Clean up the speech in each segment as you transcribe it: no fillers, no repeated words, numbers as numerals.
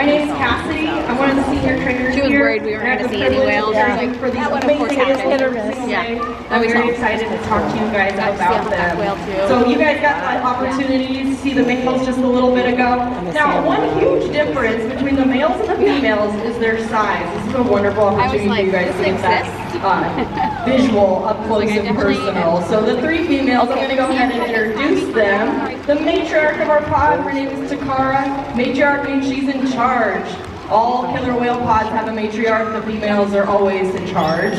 name's Cassidy. I'm one of the senior trainers here. She was worried we weren't going to see any whales. She was like, for these that would of course amazing happen. Yeah. I'm very excited to talk to you guys about them. Too. So you guys got the opportunity to see the males just a little bit ago. Now, one huge difference between the males and the females is their size. This is a wonderful opportunity for you guys to get that visual up close and personal. So the three females, I'm going to go ahead and introduce them. The matriarch of our pod, her name is Takara. Matriarch means she's in charge. All killer whale pods have a matriarch. The females are always in charge.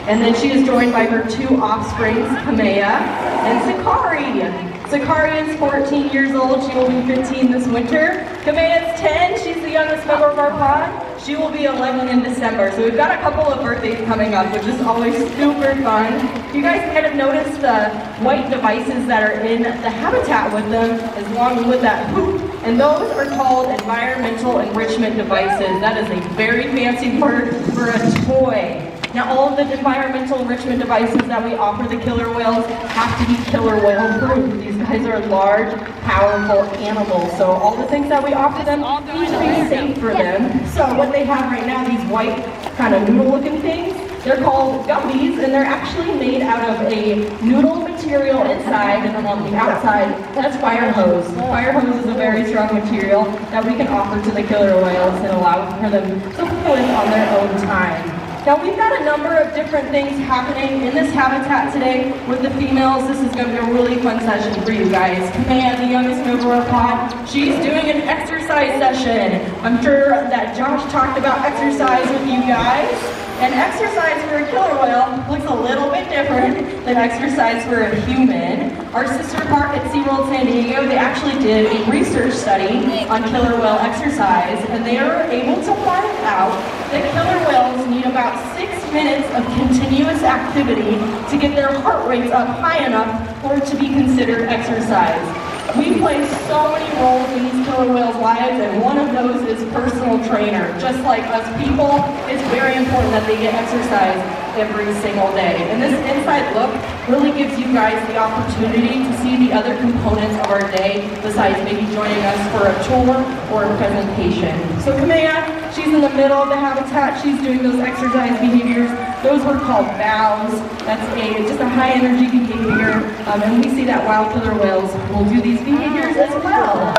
And then she is joined by her two offsprings, Kamea and Sakari. Sakari is 14 years old. She will be 15 this winter. Kamea is 10. She's the youngest member of our pod. She will be 11 in December. So we've got a couple of birthdays coming up, which is always super fun. You guys kind of notice the white devices that are in the habitat with them, along with that hoop. And those are called environmental enrichment devices. That is a very fancy word for a toy. Now, all of the environmental enrichment devices that we offer the killer whales have to be killer whale proof. These guys are large, powerful animals. So all the things that we offer them need to be safe for them. So what they have right now, these white kind of noodle looking things, they're called gummies, and they're actually made out of a noodle material inside, and then on the outside, that's fire hose. Fire hose is a very strong material that we can offer to the killer whales and allow for them to live on their own time. Now we've got a number of different things happening in this habitat today with the females. This is going to be a really fun session for you guys. Kamea, the youngest member of our pod, she's doing an exercise session. I'm sure that Josh talked about exercise with you guys. And exercise for a killer whale looks a little bit different than exercise for a human. Our sister park at SeaWorld San Diego, they actually did a research study on killer whale exercise, and they were able to find out that killer whales need about 6 minutes of continuous activity to get their heart rates up high enough for it to be considered exercise. We play so many roles in these killer whales' lives, and one of those is personal trainer. Just like us people, it's very important that they get exercise every single day. And this inside look really gives you guys the opportunity to see the other components of our day besides maybe joining us for a tour or a presentation. So Kamea, she's in the middle of the habitat. She's doing those exercise behaviors. Those were called bows. That's just a high energy behavior. And we see that wild killer whales will do these behaviors as well.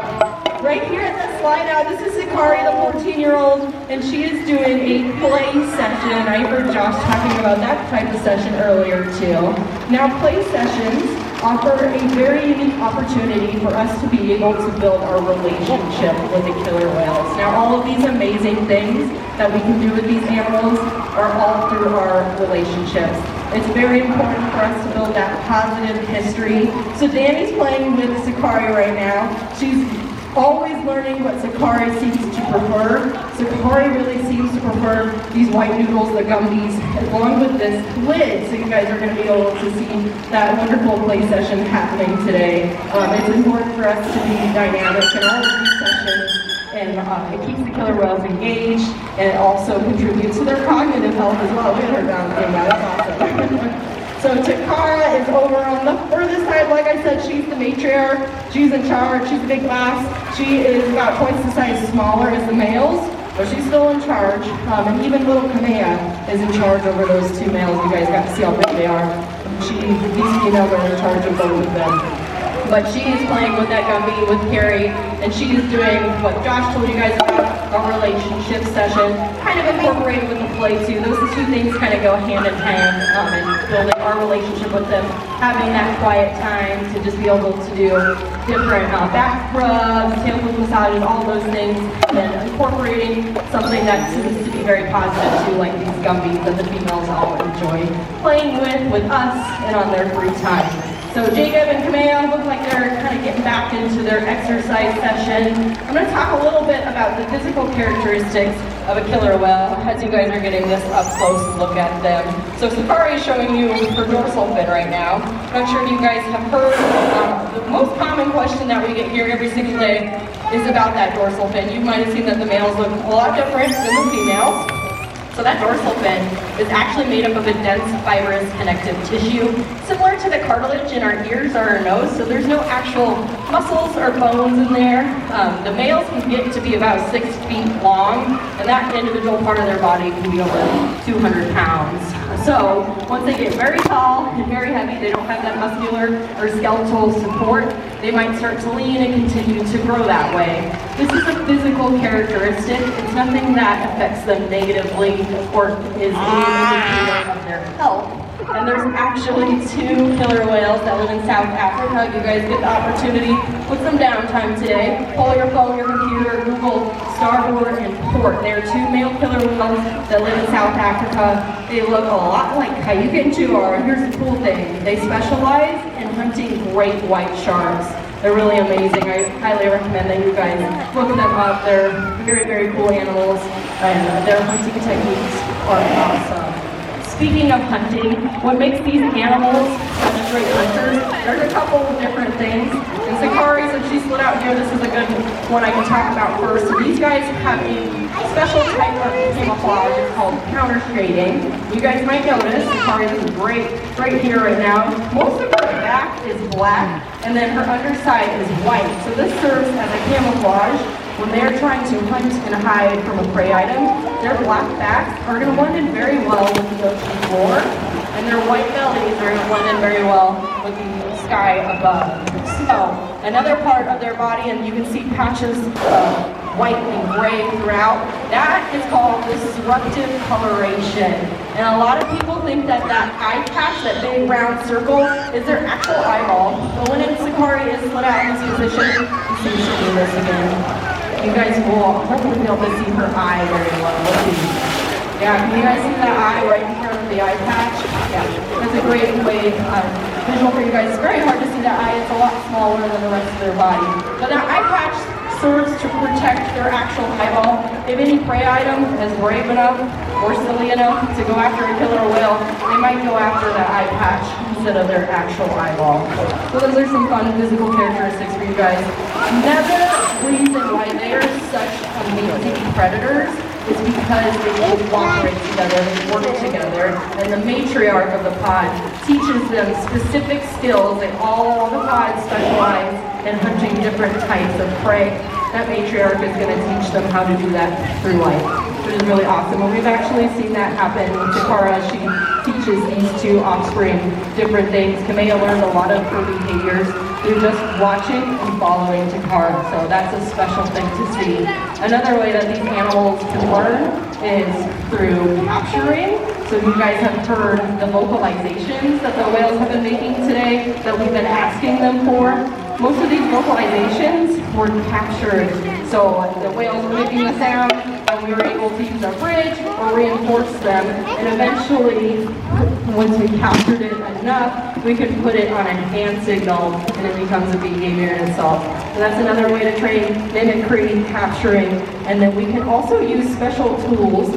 Right here at this slide now, this is Sakari, the 14-year-old, and she is doing a play session. I heard Josh talking about that type of session earlier too. Now play sessions offer a very unique opportunity for us to be able to build our relationship with the killer whales. Now all of these amazing things that we can do with these animals are all through our relationships. It's very important for us to build that positive history. So Danny's playing with Sakari right now. She's always learning what Sakari seems to prefer. Sakari really seems to prefer these white noodles, the gummies, along with this lid. So you guys are going to be able to see that wonderful play session happening today. It's important for us to be dynamic in all of these sessions, and it keeps the killer whales engaged, and it also contributes to their cognitive health as well. We had her down there, that's awesome. So Takara is over on the furthest side. Like I said, she's the matriarch. She's in charge. She's a big lass. She is about twice the size smaller as the males, but she's still in charge. And even little Kamea is in charge over those two males. You guys got to see how big they are. These females are in charge of both of them. But she is playing with that gummy with Carrie, and she is doing what Josh told you guys about, a relationship session, kind of incorporated with the play too. Those two things kind of go hand in hand, and building our relationship with them, having that quiet time to just be able to do different back rubs, tail whip massages, all those things, and incorporating something that seems to be very positive too, like these gummies that the females all enjoy playing with us and on their free time. So Jacob and Kamea look like they're kind of getting back into their exercise session. I'm going to talk a little bit about the physical characteristics of a killer whale as you guys are getting this up close look at them. So Sakari is showing you her dorsal fin right now. I'm not sure if you guys have heard, the most common question that we get here every single day is about that dorsal fin. You might have seen that the males look a lot different than the females. So that dorsal fin is actually made up of a dense, fibrous connective tissue, similar to the cartilage in our ears or our nose, so there's no actual muscles or bones in there. The males can get to be about 6 feet long, and that individual part of their body can be over 200 pounds. So once they get very tall and very heavy, they don't have that muscular or skeletal support, they might start to lean and continue to grow that way. This is a physical characteristic. It's nothing that affects them negatively or is an indicator of their health. And there's actually 2 killer whales that live in South Africa. You guys get the opportunity with some downtime today. Pull your phone, your computer, Google starboard and port. There are 2 male killer whales that live in South Africa. They look a lot like Kayukentu are. Here's the cool thing. They specialize in hunting great white sharks. They're really amazing. I highly recommend that you guys look them up. They're very, very cool animals, and their hunting techniques are awesome. Speaking of hunting, what makes these animals such great hunters, there's a couple of different things. And Sakari, since she slid out here, this is a good one I can talk about first. So these guys have a special type of camouflage. It's called counter shading. You guys might notice, Sakari is right here right now. Most of her back is black, and then her underside is white. So this serves as a camouflage. When they're trying to hunt and hide from a prey item, their black backs are going to blend in very well with the ocean floor, and their white bellies are going to blend in very well with the sky above. So, another part of their body, and you can see patches of white and gray throughout, that is called disruptive coloration. And a lot of people think that that eye patch, that big round circle, is their actual eyeball. But when Sakari is split out in this position, you see she'll do this again. You guys will hopefully be able to see her eye very well. Let's see. Yeah, can you guys see that eye right in front of the eye patch? Yeah, that's a great way visual for you guys. It's very hard to see that eye. It's a lot smaller than the rest of their body. But that eye patch serves to protect their actual eyeball. If any prey item is brave enough or silly enough to go after a killer whale, they might go after that eye patch instead of their actual eyeball. So those are some fun physical characteristics for you guys. Another reason why they are such amazing predators is because they all cooperate together, they work together, and the matriarch of the pod teaches them specific skills. All the pods specialize in hunting different types of prey. That matriarch is going to teach them how to do that through life, which is really awesome. And we've actually seen that happen with Takara. She teaches these 2 offspring different things. Kamea learned a lot of her behaviors through just watching and following Takara. So that's a special thing to see. Another way that these animals can learn is through capturing. So you guys have heard the vocalizations that the whales have been making today that we've been asking them for. Most of these vocalizations were captured. So the whales were making a sound, and we were able to use a bridge or reinforce them. And eventually, once we captured it enough, we could put it on a hand signal, and it becomes a behavior in itself. So that's another way to train mimicry, capturing. And then we can also use special tools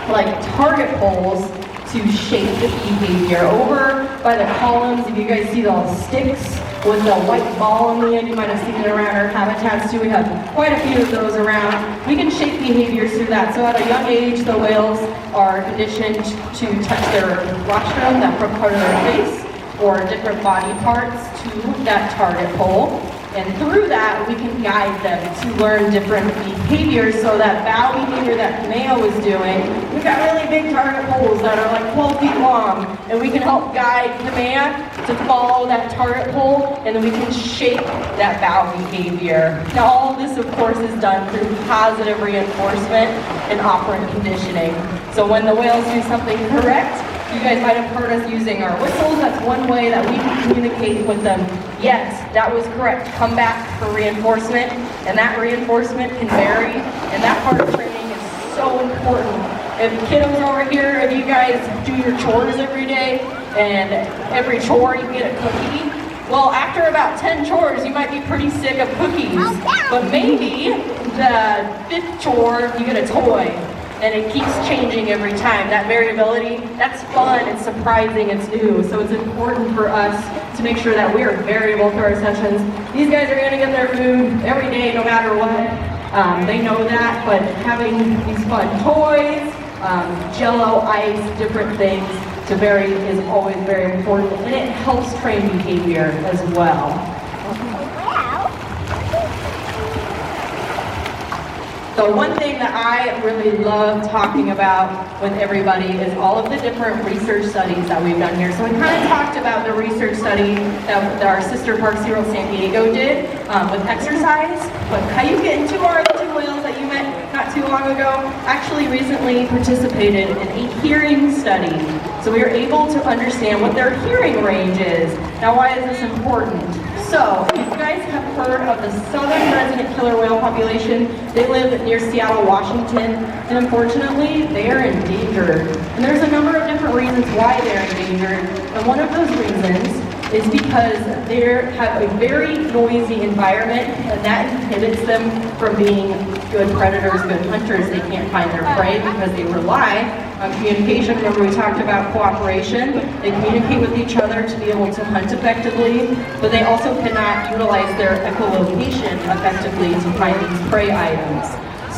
like target holes to shape the behavior. Over by the columns, if you guys see those sticks with the white ball on the end, you might have seen it around our habitats too. We have quite a few of those around. We can shape behaviors through that. So at a young age, the whales are conditioned to touch their rostrum, that front part of their face, or different body parts to that target hole. And through that, we can guide them to learn different behaviors. So that bow behavior that Kamea was doing, we've got really big target holes that are like 12 feet long, and we can help guide Kamea to follow that target hole, and then we can shape that bow behavior. Now, all of this, of course, is done through positive reinforcement and operant conditioning. So when the whales do something correct, you guys might have heard us using our whistles. That's one way that we can communicate with them. Yes, that was correct. Come back for reinforcement. And that reinforcement can vary. And that part of training is so important. If kiddos over here, if you guys do your chores every day, and every chore you get a cookie, well, after about 10 chores, you might be pretty sick of cookies. But maybe the 5th chore, you get a toy. And it keeps changing every time. That variability, that's fun, it's surprising, it's new. So it's important for us to make sure that we are variable through our sessions. These guys are gonna get their food every day, no matter what. They know that, but having these fun toys, Jello, ice, different things to vary is always very important, and it helps train behavior as well. So one thing that I really love talking about with everybody is all of the different research studies that we've done here. So we kind of talked about the research study that our sister Park SeaWorld San Diego did with exercise, but Cayuga and two more of the two whales that you met not too long ago actually recently participated in a hearing study. So we were able to understand what their hearing range is. Now, why is this important? So, if you guys have heard of the southern resident killer whale population, they live near Seattle, Washington, and unfortunately, they are endangered. And there's a number of different reasons why they're endangered, and one of those reasons is because they have a very noisy environment, and that inhibits them from being good predators, good hunters. They can't find their prey because they rely on communication. Remember, we talked about cooperation. They communicate with each other to be able to hunt effectively, but they also cannot utilize their echolocation effectively to find these prey items.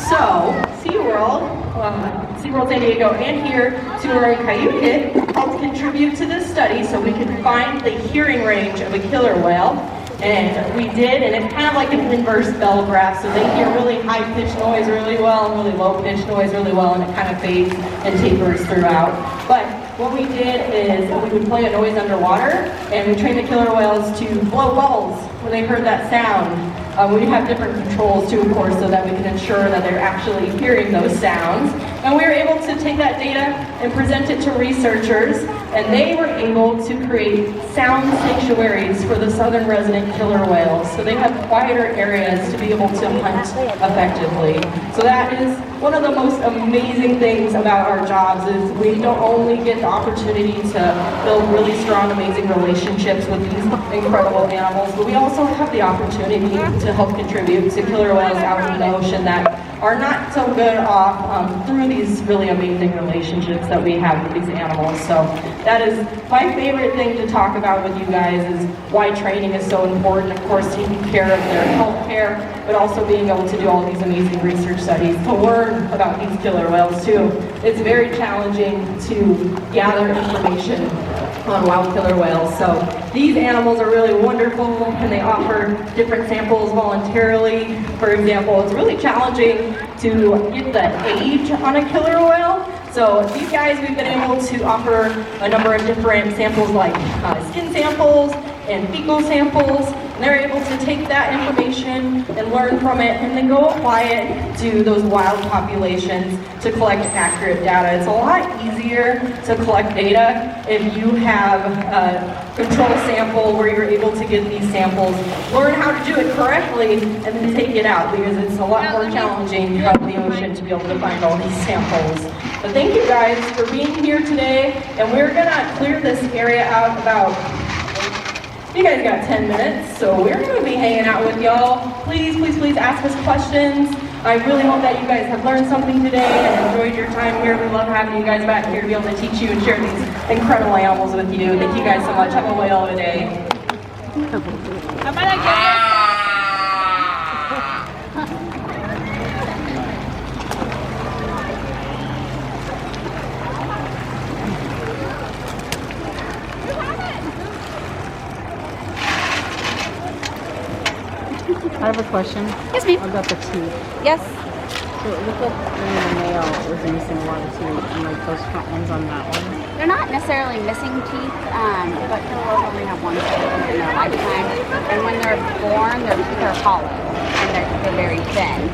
So, SeaWorld San Diego and here, SeaWorld Cayuga helped contribute to this study so we could find the hearing range of a killer whale. And we did, and it's kind of like an inverse bell graph, so they hear really high-pitched noise really well and really low-pitched noise really well, and it kind of fades and tapers throughout. But what we did is we would play a noise underwater, and we trained the killer whales to blow bubbles when they heard that sound. We have different controls too, of course, so that we can ensure that they're actually hearing those sounds. And we were able to take that data and present it to researchers, and they were able to create sound sanctuaries for the southern resident killer whales. So they have quieter areas to be able to hunt effectively. So that is one of the most amazing things about our jobs is we don't only get the opportunity to build really strong, amazing relationships with these incredible animals, but we also have the opportunity to help contribute to killer whales out in the ocean that are not so good off through these really amazing relationships that we have with these animals. So that is my favorite thing to talk about with you guys is why training is so important. Of course, taking care of their health care, but also being able to do all these amazing research studies to learn about these killer whales too. It's very challenging to gather information on wild killer whales. So these animals are really wonderful and they offer different samples voluntarily. For example, it's really challenging to get the age on a killer whale. So these guys, we've been able to offer a number of different samples like skin samples and fecal samples. And they're able to take that information and learn from it and then go apply it to those wild populations to collect accurate data. It's a lot easier to collect data if you have a control sample where you're able to get these samples, learn how to do it correctly, and then take it out because it's a lot more challenging out in the ocean to be able to find all these samples. But thank you guys for being here today, and we're gonna clear this area out about you guys got 10 minutes, so we're going to be hanging out with y'all. Please, please, please ask us questions. I really hope that you guys have learned something today and enjoyed your time here. We love having you guys back here to be able to teach you and share these incredible animals with you. Thank you guys so much. Have a whale of a day. I have a question. Yes, ma'am. About the teeth. Yes. So it looked like the male was missing a lot of teeth, and like those front ones on that one. They're not necessarily missing teeth, but killer whales only have one tooth in their lifetime. And when they're born, their teeth are hollow and they're very thin.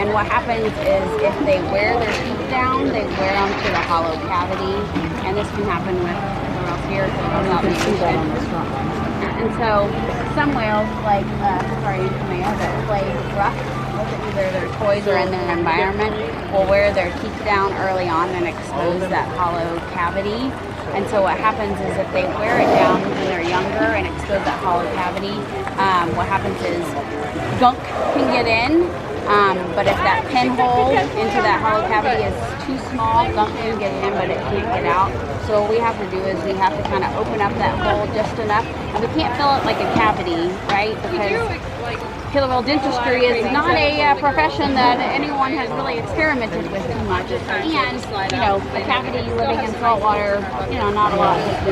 And what happens is if they wear their teeth down, they wear them to the hollow cavity. And this can happen with killer whales here. You can see that on those front ones. And so some whales, like Sakari and Kamea, that play rough with either their toys or in their environment, will wear their teeth down early on and expose that hollow cavity. And so what happens is if they wear it down when they're younger and expose that hollow cavity, what happens is gunk can get in. But if that pinhole into that hollow cavity is too small, gunk can get in, but it can't get out. So what we have to do is we have to kind of open up that hole just enough, and we can't fill it like a cavity, right? Because killer whale dentistry is not a profession that anyone has really experimented with too much. And, you know, a cavity living in saltwater, you know, not a lot.